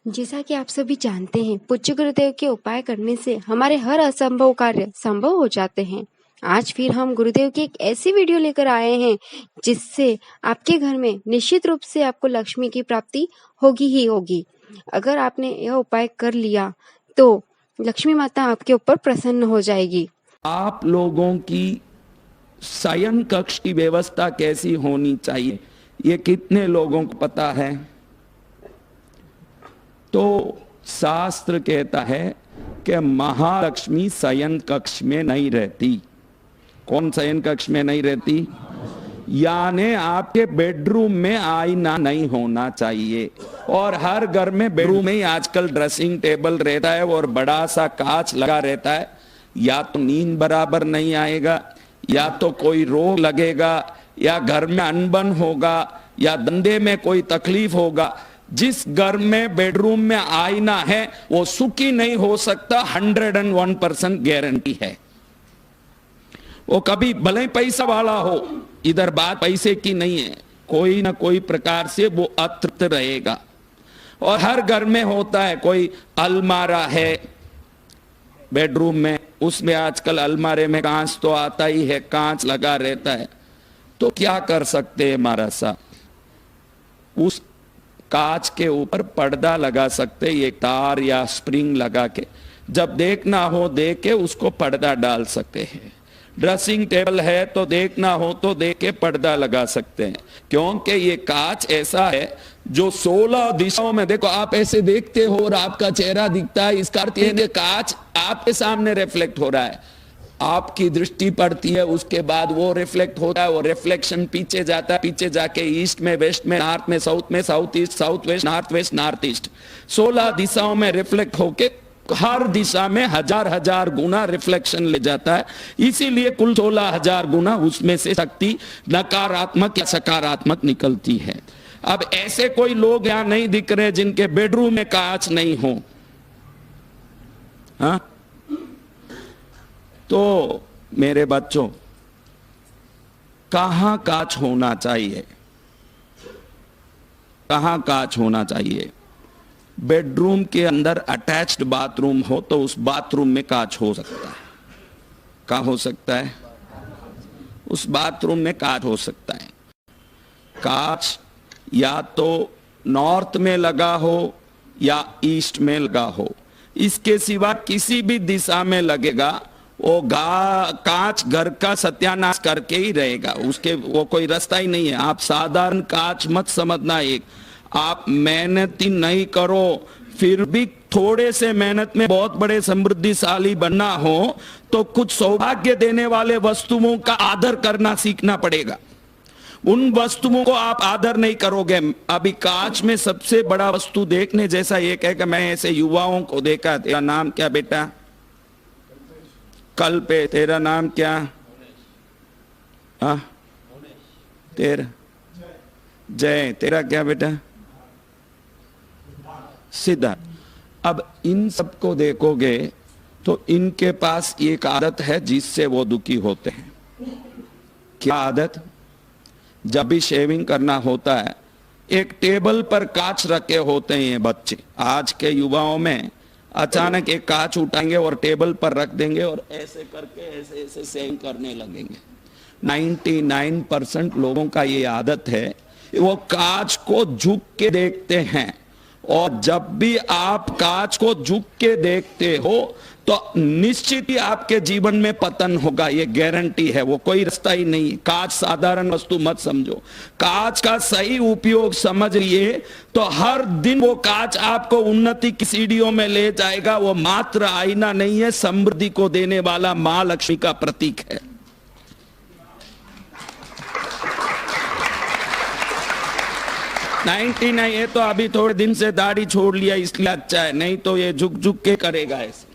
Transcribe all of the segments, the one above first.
जैसा कि आप सभी जानते हैं, पूज्य गुरुदेव के उपाय करने से हमारे हर असंभव कार्य संभव हो जाते हैं। आज फिर हम गुरुदेव की एक ऐसी वीडियो लेकर आए हैं जिससे आपके घर में निश्चित रूप से आपको लक्ष्मी की प्राप्ति होगी ही होगी। अगर आपने यह उपाय कर लिया तो लक्ष्मी माता आपके ऊपर प्रसन्न हो जाएगी। आप लोगों की शयन कक्ष की व्यवस्था कैसी होनी चाहिए, ये कितने लोगों को पता है? तो शास्त्र कहता है कि महालक्ष्मी शयन कक्ष में नहीं रहती। कौन शयन कक्ष में नहीं रहती? यानी आपके बेडरूम में आईना नहीं होना चाहिए। और हर घर में बेडरूम में ही आजकल ड्रेसिंग टेबल रहता है और बड़ा सा कांच लगा रहता है। या तो नींद बराबर नहीं आएगा, या तो कोई रोग लगेगा, या घर में अनबन होगा, या धंधे में कोई तकलीफ होगा। जिस घर में बेडरूम में आईना है वो सुखी नहीं हो सकता, 101% गारंटी है। वो कभी भले ही पैसा वाला हो, इधर बात पैसे की नहीं है, कोई ना कोई प्रकार से वो अतृप्त रहेगा। और हर घर में होता है, कोई अलमारा है बेडरूम में, उसमें आजकल अलमारे में कांच तो आता ही है, कांच लगा रहता है। तो क्या कर सकते हैं महाराज साहब, उस कांच के ऊपर पर्दा लगा सकते, ये तार या स्प्रिंग लगा के, जब देखना हो देख के उसको पर्दा डाल सकते हैं। ड्रेसिंग टेबल है तो देखना हो तो देख के पर्दा लगा सकते हैं, क्योंकि ये कांच ऐसा है जो 16 दिशाओं में, देखो आप ऐसे देखते हो और आपका चेहरा दिखता है, इसका अर्थ ये कांच आपके सामने रिफ्लेक्ट हो रहा है, आपकी दृष्टि पड़ती है, उसके बाद वो रिफ्लेक्ट होता है, वो रिफ्लेक्शन पीछे जाता है, पीछे जाके ईस्ट में, वेस्ट में, नॉर्थ में, south east, south west, north east, 16 दिशाओं में रिफ्लेक्ट होके हर दिशा में हजार गुना रिफ्लेक्शन ले जाता है। इसीलिए कुल 16,000 गुना उसमें से शक्ति नकारात्मक या सकारात्मक निकलती है। अब ऐसे कोई लोग यहां नहीं दिख रहे जिनके बेडरूम में कांच नहीं हो, हाँ? तो मेरे बच्चों, कहां कांच होना चाहिए? कहां कांच होना चाहिए? बेडरूम के अंदर अटैच्ड बाथरूम हो तो उस बाथरूम में कांच हो सकता है। कहां हो सकता है? उस बाथरूम में कांच हो सकता है। कांच या तो नॉर्थ में लगा हो या ईस्ट में लगा हो, इसके सिवा किसी भी दिशा में लगेगा वो कांच घर का सत्यानाश करके ही रहेगा, उसके वो कोई रास्ता ही नहीं है। आप साधारण कांच मत समझना, एक आप मेहनत ही नहीं करो, फिर भी थोड़े से मेहनत में बहुत बड़े समृद्धिशाली बनना हो तो कुछ सौभाग्य देने वाले वस्तुओं का आदर करना सीखना पड़ेगा। उन वस्तुओं को आप आदर नहीं करोगे। अभी कांच में सबसे बड़ा वस्तु देखने जैसा एक है कि मैं ऐसे युवाओं को देखा। तेरा नाम क्या बेटा? कल पे तेरा नाम क्या? हाँ, तेरा जय। तेरा क्या बेटा? सिद्धार्थ। अब इन सबको देखोगे तो इनके पास एक आदत है जिससे वो दुखी होते हैं। क्या आदत? जब भी शेविंग करना होता है, एक टेबल पर कांच रखे होते हैं ये बच्चे। आज के युवाओं में अचानक एक कांच उठाएंगे और टेबल पर रख देंगे और ऐसे करके ऐसे ऐसे शेविंग करने लगेंगे। 99% लोगों का ये आदत है, वो कांच को झुक के देखते हैं। और जब भी आप कांच को झुक के देखते हो तो निश्चित ही आपके जीवन में पतन होगा, ये गारंटी है, वो कोई रास्ता ही नहीं। कांच साधारण वस्तु मत समझो, कांच का सही उपयोग समझ लिए तो हर दिन वो कांच आपको उन्नति की सीढ़ियों में ले जाएगा। वो मात्र आईना नहीं है, समृद्धि को देने वाला मां लक्ष्मी का प्रतीक है। नहीं, ये तो अभी थोड़े दिन से दाढ़ी छोड़ लिया इसलिए अच्छा है, नहीं तो ये झुक झुक के करेगा ऐसे।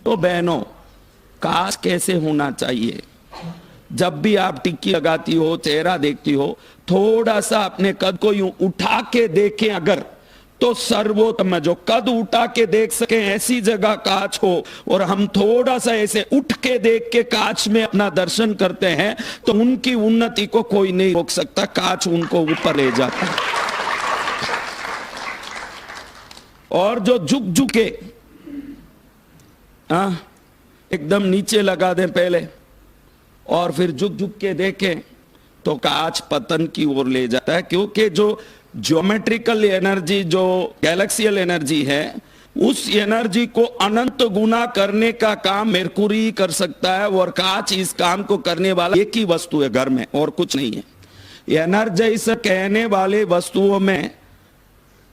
तो बहनों, कांच कैसे होना चाहिए? जब भी आप टिक्की लगाती हो, चेहरा देखती हो, थोड़ा सा अपने कद को यूं उठा के देखें अगर, तो सर्वोत्तम, जो कद उठा के देख सके ऐसी जगह कांच हो, और हम थोड़ा सा ऐसे उठ के देख के कांच में अपना दर्शन करते हैं, तो उनकी उन्नति को कोई नहीं रोक सकता, कांच उनको ऊपर ले जाता है। और जो झुक झुके एकदम नीचे लगा दें पहले और फिर झुक झुक के देखें, तो कांच पतन की ओर ले जाता है, क्योंकि जो ज्योमेट्रिकल एनर्जी, जो गैलेक्सियल एनर्जी है, उस एनर्जी को अनंत गुना करने का काम मेरकुरी कर सकता है, और कांच इस काम को करने वाला एक ही वस्तु है घर में, और कुछ नहीं है। एनर्जाइजर कहने वाले वस्तुओं में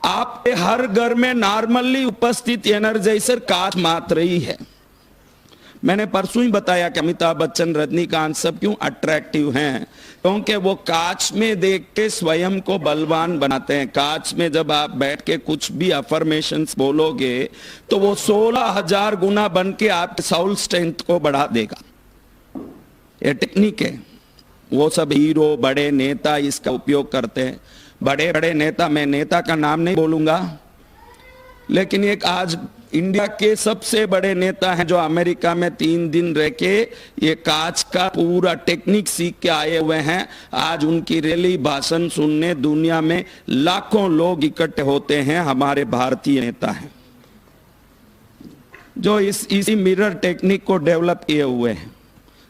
आपके हर घर में नॉर्मली उपस्थित एनर्जाइजर कांच मात्र ही है। मैंने परसों ही बताया कि अमिताभ बच्चन, रजनीकांत सब क्यों अट्रैक्टिव हैं, क्योंकि वो कांच में देख के स्वयं को बलवान बनाते हैं। कांच में जब आप बैठ के कुछ भी अफर्मेशंस बोलोगे तो वो 16,000 गुना बन के आपके साउल स्ट्रेंथ को बढ़ा देगा। ये टेक्निक है, वो सब हीरो, बड़े नेता इसका उपयोग करते हैं। बड़े बड़े नेता, मैं नेता का नाम नहीं बोलूंगा, लेकिन एक आज इंडिया के सबसे बड़े नेता हैं जो अमेरिका में 3 दिन रह के ये कांच का पूरा टेक्निक सीख के आए हुए हैं। आज उनकी रैली, भाषण सुनने दुनिया में लाखों लोग इकट्ठे होते हैं। हमारे भारतीय नेता हैं जो इसी मिरर टेक्निक को डेवलप किए हुए हैं,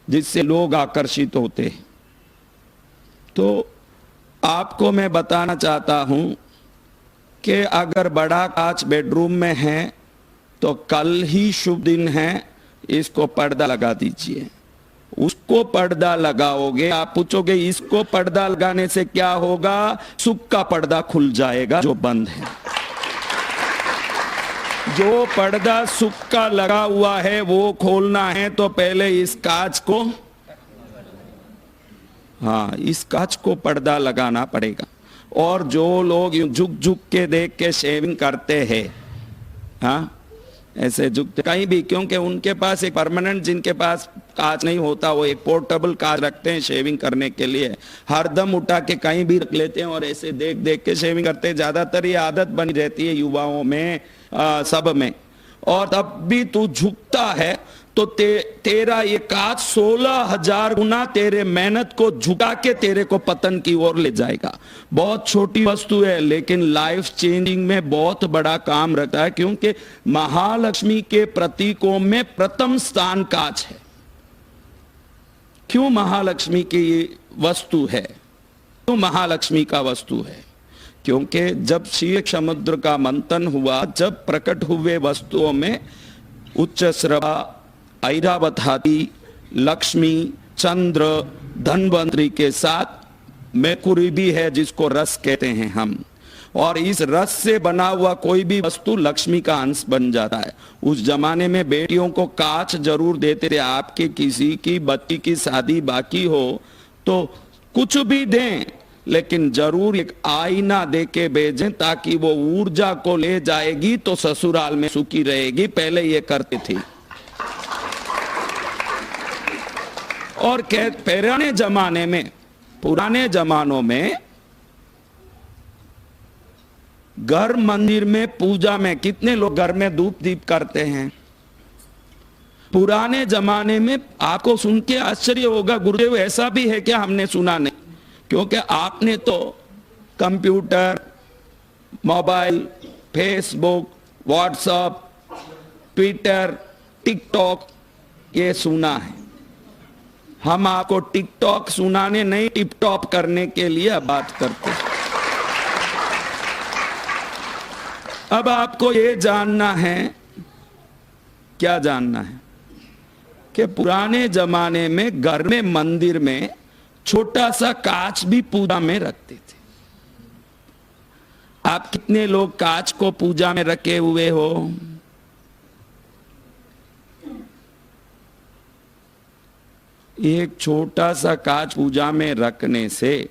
जिससे लोग आकर्षित होते हैं। तो आपको मैं बताना चाहता हूं कि अगर बड़ा कांच बेडरूम में है तो कल ही शुभ दिन है, इसको पर्दा लगा दीजिए। उसको पर्दा लगाओगे, आप पूछोगे इसको पर्दा लगाने से क्या होगा? सुख का पर्दा खुल जाएगा जो बंद है। जो पर्दा सुख का लगा हुआ है वो खोलना है तो पहले इस कांच को, इस कांच को पर्दा लगाना पड़ेगा। और जो लोग झुक झुक के देख के शेविंग करते हैं, ऐसे झुकते कहीं भी, क्योंकि उनके पास एक परमानेंट, जिनके पास कांच नहीं होता वो एक पोर्टेबल कांच रखते हैं शेविंग करने के लिए, हरदम उठा के कहीं भी रख लेते हैं और ऐसे देख देख के शेविंग करते हैं। ज्यादातर ये आदत बनी रहती है युवाओं में, सब में। और तब भी तू झुकता है तो तेरा ये कांच 16,000 गुना तेरे मेहनत को झुका के तेरे को पतन की ओर ले जाएगा। बहुत छोटी वस्तु है लेकिन लाइफ चेंजिंग में बहुत बड़ा काम रखता है, क्योंकि महालक्ष्मी के प्रतीकों में प्रथम स्थान कांच है। क्यों महालक्ष्मी की वस्तु है? क्यों महालक्ष्मी का वस्तु है? क्योंकि जब क्षीर समुद्र का मंथन हुआ, जब प्रकट हुए वस्तुओं में उच्च श्रवा, ऐरावताती, लक्ष्मी, चंद्र, धनवंतरी के साथ मेकुरी भी है जिसको रस कहते हैं हम। और इस रस से बना हुआ कोई भी वस्तु लक्ष्मी का अंश बन जाता है। उस जमाने में बेटियों को कांच जरूर देते थे। आपके किसी की बच्ची की शादी बाकी हो तो कुछ भी दें, लेकिन जरूर एक आईना दे के भेजें ताकि वो ऊर्जा को ले जाएगी तो ससुराल में सुखी रहेगी। पहले ये करते थे। और पुराने जमानों में घर मंदिर में पूजा में कितने लोग घर में धूप दीप करते हैं? पुराने जमाने में आपको सुन के आश्चर्य होगा, गुरुदेव ऐसा भी है क्या? हमने सुना नहीं, क्योंकि आपने तो computer, mobile, Facebook, WhatsApp, Twitter, TikTok ये सुना है। हम आपको टिकटॉक सुनाने नहीं, टिप टॉप करने के लिए बात करते हैं। अब आपको ये जानना है, क्या जानना है? कि पुराने जमाने में घर में, मंदिर में छोटा सा कांच भी पूजा में रखते थे। आप कितने लोग कांच को पूजा में रखे हुए हो? एक छोटा सा कांच पूजा में रखने से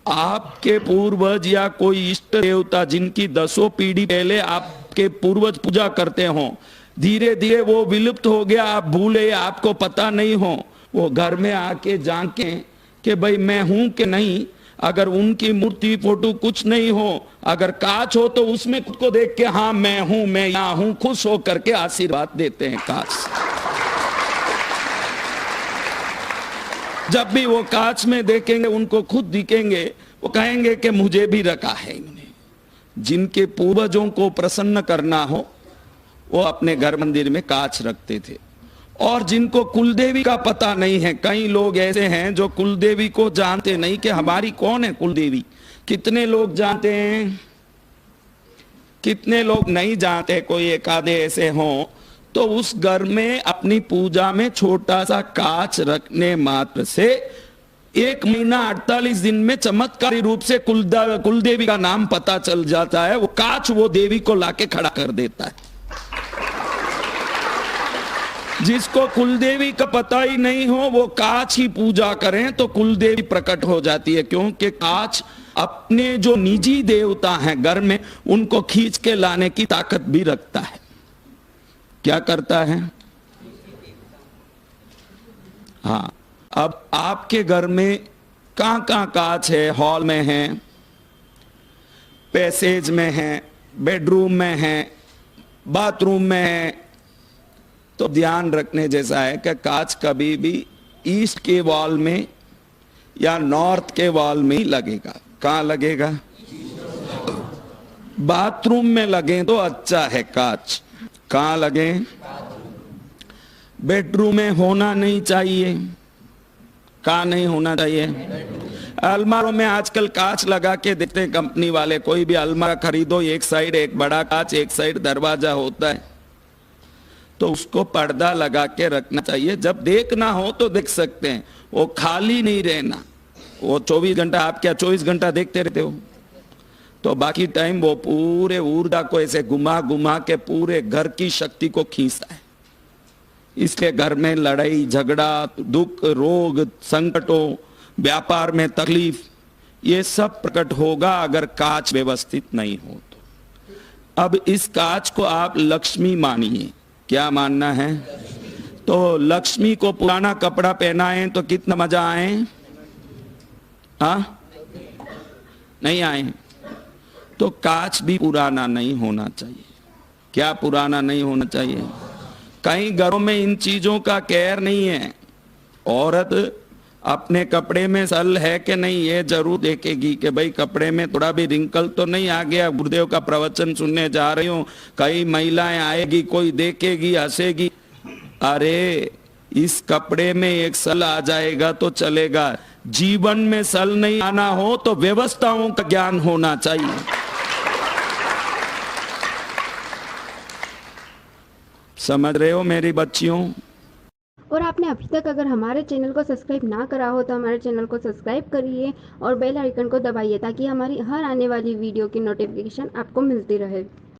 आपके पूर्वज या कोई इष्ट देवता जिनकी 10 पीढ़ी पहले आपके पूर्वज पूजा करते हो, धीरे धीरे वो विलुप्त हो गया, आप भूले, आपको पता नहीं हो, वो घर में आके जांके कि भाई मैं हूं कि नहीं, अगर उनकी मूर्ति फोटो कुछ नहीं हो, अगर कांच हो तो उसमें खुद को देख के हाँ मैं हूं, मैं यहां हूं, खुश होकर के आशीर्वाद देते हैं कांच। जब भी वो कांच में देखेंगे, उनको खुद दिखेंगे, वो कहेंगे कि मुझे भी रखा है इन्होंने। जिनके पूर्वजों को प्रसन्न करना हो वो अपने घर मंदिर में कांच रखते थे। और जिनको कुलदेवी का पता नहीं है, कई लोग ऐसे हैं जो कुलदेवी को जानते नहीं कि हमारी कौन है कुलदेवी। कितने लोग जानते हैं, कितने लोग नहीं जानते। कोई एक आधे ऐसे हों तो उस घर में अपनी पूजा में छोटा सा कांच रखने मात्र से 1 महीना 48 दिन में चमत्कारी रूप से कुलदेवी का नाम पता चल जाता है। वो कांच वो देवी को लाके खड़ा कर देता है। जिसको कुलदेवी का पता ही नहीं हो वो कांच ही पूजा करें तो कुलदेवी प्रकट हो जाती है, क्योंकि कांच अपने जो निजी देवता हैं घर में उनको खींच के लाने की ताकत भी रखता है। क्या करता है? हाँ, अब आपके घर में कहां कहां कांच है? हॉल में है, पैसेज में है, बेडरूम में है, बाथरूम में है। तो ध्यान रखने जैसा है कि कांच कभी भी ईस्ट के वॉल में या नॉर्थ के वॉल में ही लगेगा। कहां लगेगा? बाथरूम में लगे तो अच्छा है कांच। कहां लगे? बेडरूम में होना नहीं चाहिए। कहां नहीं होना चाहिए? अलमारों में आजकल कांच लगा के देते हैं कंपनी वाले। कोई भी अलमारा खरीदो, एक साइड एक बड़ा कांच, एक साइड दरवाजा होता है, तो उसको पर्दा लगा के रखना चाहिए। जब देखना हो तो देख सकते हैं, वो खाली नहीं रहना। वो 24 घंटा, आप क्या 24 घंटा देखते रहते हो? तो बाकी टाइम वो पूरे ऊर्जा को ऐसे घुमा घुमा के पूरे घर की शक्ति को खींचता है। इसलिए घर में लड़ाई झगड़ा, दुख, रोग, संकटों, व्यापार में तकलीफ, ये सब प्रकट होगा अगर कांच व्यवस्थित नहीं हो तो। अब इस कांच को आप लक्ष्मी मानिए। क्या मानना है? तो लक्ष्मी को पुराना कपड़ा पहनाएं तो कितना मजा आए? नहीं आए। तो कांच भी पुराना नहीं होना चाहिए। क्या पुराना नहीं होना चाहिए? कई घरों में इन चीजों का केयर नहीं है। औरत अपने कपड़े में सल है कि नहीं ये जरूर देखेगी कि भाई कपड़े में थोड़ा भी रिंकल तो नहीं आ गया। गुरुदेव का प्रवचन सुनने जा रही हूं, कई महिलाएं आएगी, कोई देखेगी, हंसेगी। अरे इस कपड़े में एक सल आ जाएगा तो चलेगा। जीवन में सल नहीं आना हो तो व्यवस्थाओं का ज्ञान होना चाहिए। समझ रहे हो मेरी बच्चियों? और आपने अभी तक अगर हमारे चैनल को सब्सक्राइब ना करा हो तो हमारे चैनल को सब्सक्राइब करिए और बेल आइकन को दबाइए ताकि हमारी हर आने वाली वीडियो की नोटिफिकेशन आपको मिलती रहे।